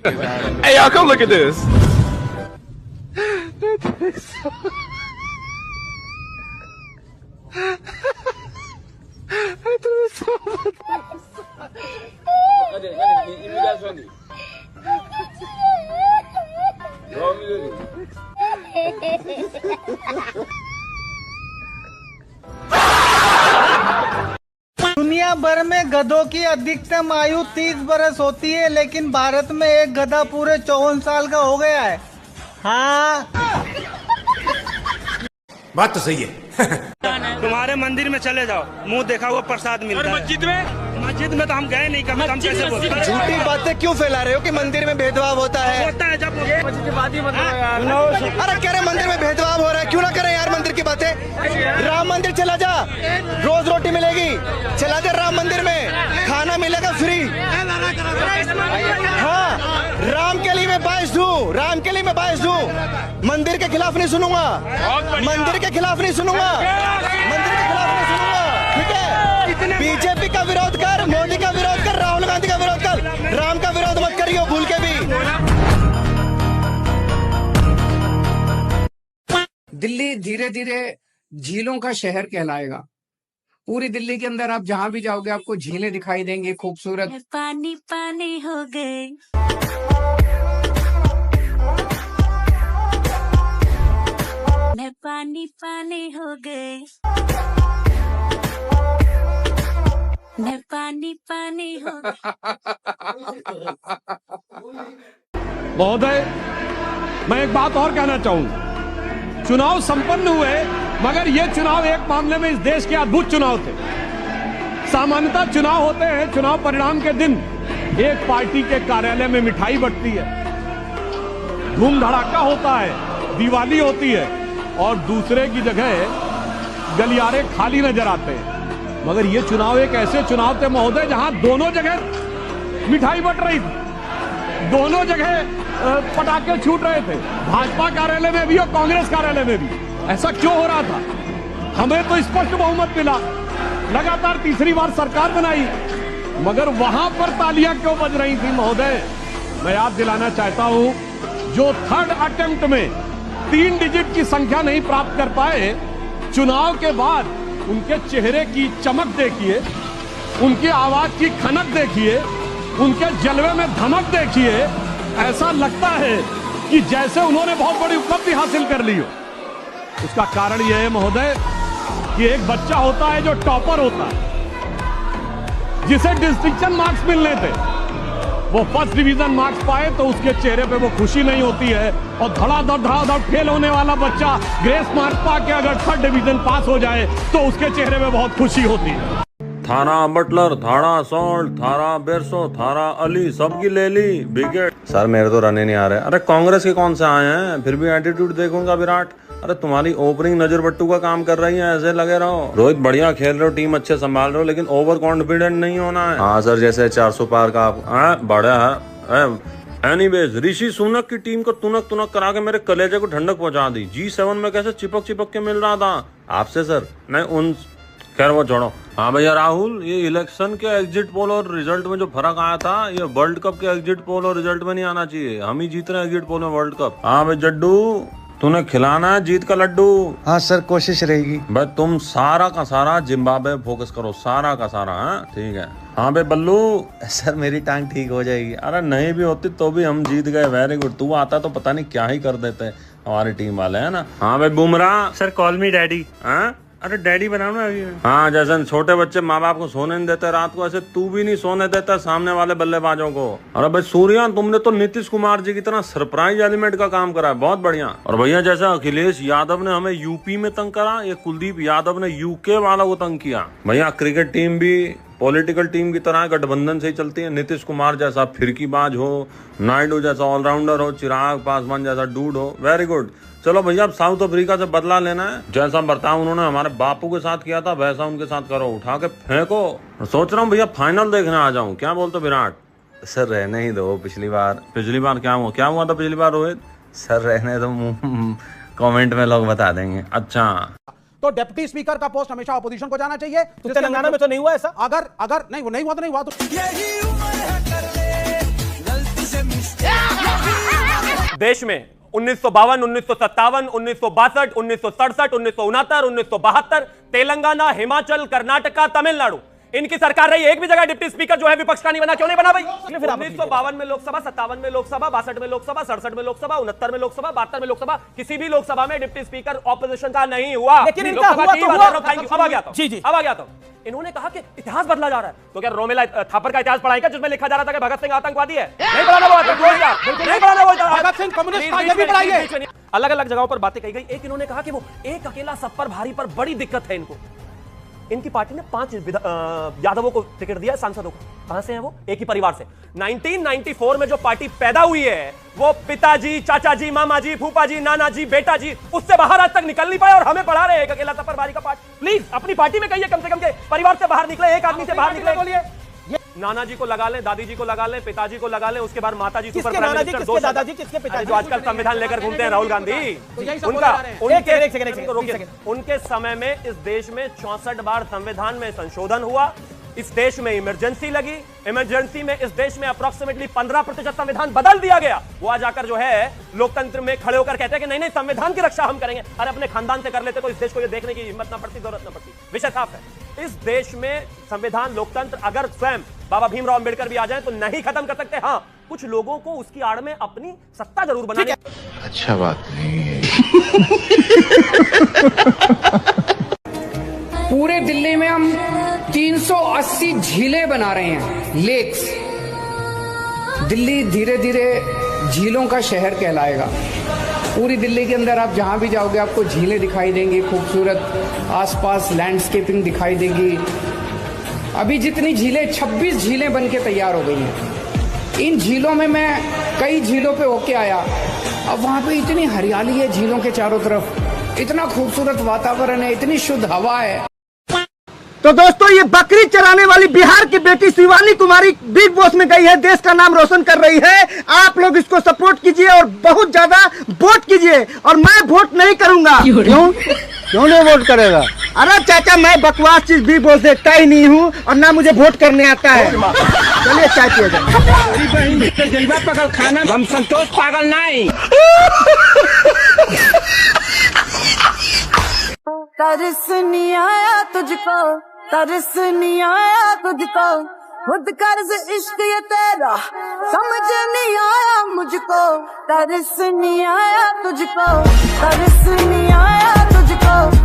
Hey, y'all, come look at this. दुनिया भर में गधों की अधिकतम आयु 30 बरस होती है, लेकिन भारत में एक गधा पूरे 54 साल का हो गया है। हाँ, बात तो सही है। तुम्हारे मंदिर में चले जाओ, मुंह देखा हुआ प्रसाद मिलता है। मस्जिद में तो हम गए नहीं, कम कैसे बोलते हैं? झूठी बातें क्यों फैला रहे हो कि मंदिर में भेदभाव होता है? होता है जब अरे कह रहे मंदिर में भेदभाव हो रहा है, क्यों ना करें यार मंदिर की बातें। राम मंदिर चला जा, रोज रोटी मिलेगी, चला जा राम मंदिर में, खाना मिलेगा फ्री। हाँ, राम के लिए मैं बाइस दूं, राम के लिए मैं बाइस दूं। मंदिर के खिलाफ नहीं सुनूंगा, मंदिर के खिलाफ नहीं सुनूंगा, मंदिर के खिलाफ नहीं सुनूंगा, ठीक है। बीजेपी का विरोध कर, मोदी का विरोध कर, राहुल गांधी का विरोध कर, राम का विरोध मत करियो भूल के भी। दिल्ली धीरे धीरे झीलों का शहर कहलाएगा। पूरी दिल्ली के अंदर आप जहां भी जाओगे आपको झीलें दिखाई देंगी, खूबसूरत। पानी पानी हो गए, मैं पानी पानी हो गए, मैं पानी पानी हो गए। महोदय, मैं एक बात और कहना चाहूंगा। चुनाव संपन्न हुए, मगर ये चुनाव एक मामले में इस देश के अद्भुत चुनाव थे। सामान्यतः चुनाव होते हैं, चुनाव परिणाम के दिन एक पार्टी के कार्यालय में मिठाई बंटती है, धूम धड़ाका होता है, दिवाली होती है, और दूसरे की जगह गलियारे खाली नजर आते हैं। मगर ये चुनाव एक ऐसे चुनाव थे महोदय जहां दोनों जगह मिठाई बंट रही थी, दोनों जगह पटाखे छूट रहे थे, भाजपा कार्यालय में भी और कांग्रेस कार्यालय में भी। ऐसा क्यों हो रहा था? हमें तो स्पष्ट बहुमत मिला, लगातार तीसरी बार सरकार बनाई, मगर वहां पर तालियां क्यों बज रही थी महोदय? मैं याद दिलाना चाहता हूं, जो थर्ड अटेम्प्ट में 3 डिजिट की संख्या नहीं प्राप्त कर पाए, चुनाव के बाद उनके चेहरे की चमक देखिए, उनकी आवाज की खनक देखिए, उनके जलवे में धमक देखिए। ऐसा लगता है कि जैसे उन्होंने बहुत बड़ी उपलब्धि हासिल कर ली हो। उसका कारण यह है महोदय कि एक बच्चा होता है जो टॉपर होता है, जिसे डिस्टिंक्शन मार्क्स मिलने थे, वो फर्स्ट डिवीजन मार्क्स पाए तो उसके चेहरे पे वो खुशी नहीं होती है, और धड़ाधड़ फेल होने वाला बच्चा ग्रेस मार्क्स पाके अगर थर्ड डिवीजन पास हो जाए तो उसके चेहरे पे बहुत खुशी होती है। थाना बटलर, थाना सॉल्ट, थाना बेरसो, थाना अली, सबकी ले ली विकेट। सर मेरे तो रन ही नहीं आ रहे। अरे कांग्रेस के कौन से आए हैं, फिर भी एटीट्यूड देखूंगा विराट। अरे तुम्हारी ओपनिंग नजर बट्टू का काम कर रही है, ऐसे लगे रहो। रोहित बढ़िया खेल रहे हो, टीम अच्छे संभाल रहे हो, लेकिन ओवर कॉन्फिडेंट नहीं होना है। हाँ सर, जैसे 400 पार का बड़ा है। एनीवेज, ऋषि सुनक की टीम को तुनक तुनक करा के मेरे कलेजे को ठंडक पहुंचा दी। G7 में कैसे चिपक चिपक के मिल रहा था आपसे सर। मैं उन, खैर वो छोड़ो। हाँ भैया राहुल, ये इलेक्शन के एग्जिट पोल और रिजल्ट में जो फर्क आया था, ये वर्ल्ड कप के एग्जिट पोल और रिजल्ट में नहीं आना चाहिए। हम ही जीत रहे हैं एग्जिट पोल में वर्ल्ड कप। हाँ भाई जड्डू, तूने खिलाना है जीत का लड्डू। हाँ सर, कोशिश रहेगी। भाई तुम सारा का सारा जिम्बाब्वे फोकस करो, सारा का सारा। हाँ ठीक है। हाँ भाई बल्लू, सर मेरी टांग ठीक हो जाएगी। अरे नहीं भी होती तो भी हम जीत गए, वेरी गुड। तू आता तो पता नहीं क्या ही कर देते हमारी टीम वाले, है ना। हाँ भाई बुमराह, सर कॉल मी डैडी। हाँ अरे डैडी बनाओ ना अभी। हाँ, जैसे छोटे बच्चे माँ बाप को सोने नहीं देते रात को, ऐसे तू भी नहीं सोने देता सामने वाले बल्लेबाजों को। अरे भाई सूर्या, तुमने तो नीतीश कुमार जी की तरह सरप्राइज एलिमेंट का काम करा है, बहुत बढ़िया। और भैया जैसा अखिलेश यादव ने हमें यूपी में तंग करा, ये कुलदीप यादव ने यूके वाला को तंग किया। भैया क्रिकेट टीम भी पॉलिटिकल टीम की तरह गठबंधन से ही चलती है। नीतीश कुमार जैसा फिरकीबाज हो, नायडू जैसा ऑलराउंडर हो, चिराग पासवान जैसा डूड हो, वेरी गुड। चलो भैया, अब साउथ अफ्रीका से बदला लेना है। जैसा बर्ताव उन्होंने हमारे बापू के साथ किया था, वैसा उनके साथ करो, उठा के फेंको। सोच रहा हूँ भैया फाइनल देखने आ जाऊं, क्या बोलते विराट? सर रहने ही दो। पिछली बार क्या हुआ था पिछली बार रोहित? सर रहने दो, कमेंट में लोग बता देंगे। अच्छा, तो डिप्टी स्पीकर का पोस्ट हमेशा अपोजिशन को जाना चाहिए। तो तेलंगाना में तो नहीं हुआ ऐसा। अगर नहीं हुआ तो नहीं हुआ तो देश में 1952, 1957, 1962, 1967, 1969, 1972 तेलंगाना, हिमाचल, कर्नाटका, तमिलनाडु इनकी सरकार रही। एक भी जगह डिप्टी स्पीकर जो है विपक्ष का नहीं बना। क्यों नहीं बना भाई? 1952 में लोकसभा, 57 में लोकसभा, 62 में लोकसभा, 67 में लोकसभा, 69 में लोकसभा, 72 में लोकसभा, किसी भी लोकसभा में डिप्टी स्पीकर ऑपोजिशन का नहीं हुआ। लेकिन इनका हुआ तो हुआ। अब आ गया था। जी जी, अब आ गया था। इन्होंने कहा कि इतिहास बदला जा रहा है, तो क्या रोमेला थापर का इतिहास पढ़ाएगा जिसमें लिखा जा रहा था कि भगत सिंह आतंकवादी है? नहीं पढ़ाना वो, नहीं पढ़ाना वो। भगत सिंह कम्युनिस्ट था, ये भी पढ़ाइए। अलग अलग जगहों पर बातें कही गई। एक इन्होंने कहा कि वो एक अकेला सब पर भारी पर बड़ी दिक्कत है इनको। इनकी पार्टी ने 5 यादवों को टिकट दिया, सांसदों को। कहां से हैं वो? एक ही परिवार से। 1994 में जो पार्टी पैदा हुई है वो पिताजी, चाचा जी, मामा जी, फूफा जी, नाना जी, बेटा जी, उससे बाहर आज तक निकल नहीं पाए और हमें पढ़ा रहे हैं एक अकेला सब पर भारी का पाठ। प्लीज अपनी पार्टी में कहिए कम से कम के परिवार से बाहर निकले, एक आदमी से बाहर निकले। बोलिए नाना जी को लगा लें, दादी जी को लगा लें, पिताजी को लगा लें, उसके बाद माता जी, सुपर प्राइम मिनिस्टर, दो दादाजी, किसके पिताजी जो आजकल संविधान लेकर घूमते हैं, राहुल गांधी। उनके समय में इस देश में 64 बार संविधान में संशोधन हुआ। इस देश में इमरजेंसी लगी। इमरजेंसी में इस देश में अप्रोक्सीमेटली 15% संविधान बदल दिया गया। वो आज आकर जो है लोकतंत्र में खड़े होकर कहते हैं कि नहीं नहीं संविधान की रक्षा हम करेंगे। अरे अपने खानदान से कर लेते तो इस देश को ये देखने की हिम्मत ना पड़ती, जरूरत ना पड़ती। विषय साफ है। इस देश में संविधान, लोकतंत्र अगर स्वयं बाबा भीमराव अंबेडकर भी आ जाए तो नहीं खत्म कर सकते। हाँ, कुछ लोगों को उसकी आड़ में अपनी सत्ता जरूर बनानी। अच्छा बात नहीं है। पूरे दिल्ली में हम 380 झीलें बना रहे हैं, लेक्स। दिल्ली धीरे धीरे झीलों का शहर कहलाएगा। पूरी दिल्ली के अंदर आप जहां भी जाओगे आपको झीलें दिखाई देंगी, खूबसूरत आसपास लैंडस्केपिंग दिखाई देगी। अभी जितनी झीलें, 26 झीलें बन के तैयार हो गई हैं। इन झीलों में मैं कई झीलों पे होके आया। अब वहां पे इतनी हरियाली है झीलों के चारों तरफ, इतना खूबसूरत वातावरण है, इतनी शुद्ध हवा है। तो दोस्तों, ये बकरी चराने वाली बिहार की बेटी शिवानी कुमारी बिग बॉस में गई है, देश का नाम रोशन कर रही है। आप लोग इसको सपोर्ट कीजिए और बहुत ज्यादा वोट कीजिए। और मैं वोट नहीं करूंगा। क्यों नहीं वोट करेगा? अरे चाचा, मैं बकवास चीज बिग बॉस देखता ही नहीं हूँ और ना मुझे वोट करने आता है। चलिए चाय पिया जाए। पकड़ खाना, हम संतोष पागल नहीं। तरस नहीं आया तुझको, तरस नहीं आया तुझको, खुद कर्ज इश्क ये तेरा समझ नहीं आया मुझको। तरस नहीं आया तुझको, तरस नहीं आया तुझको।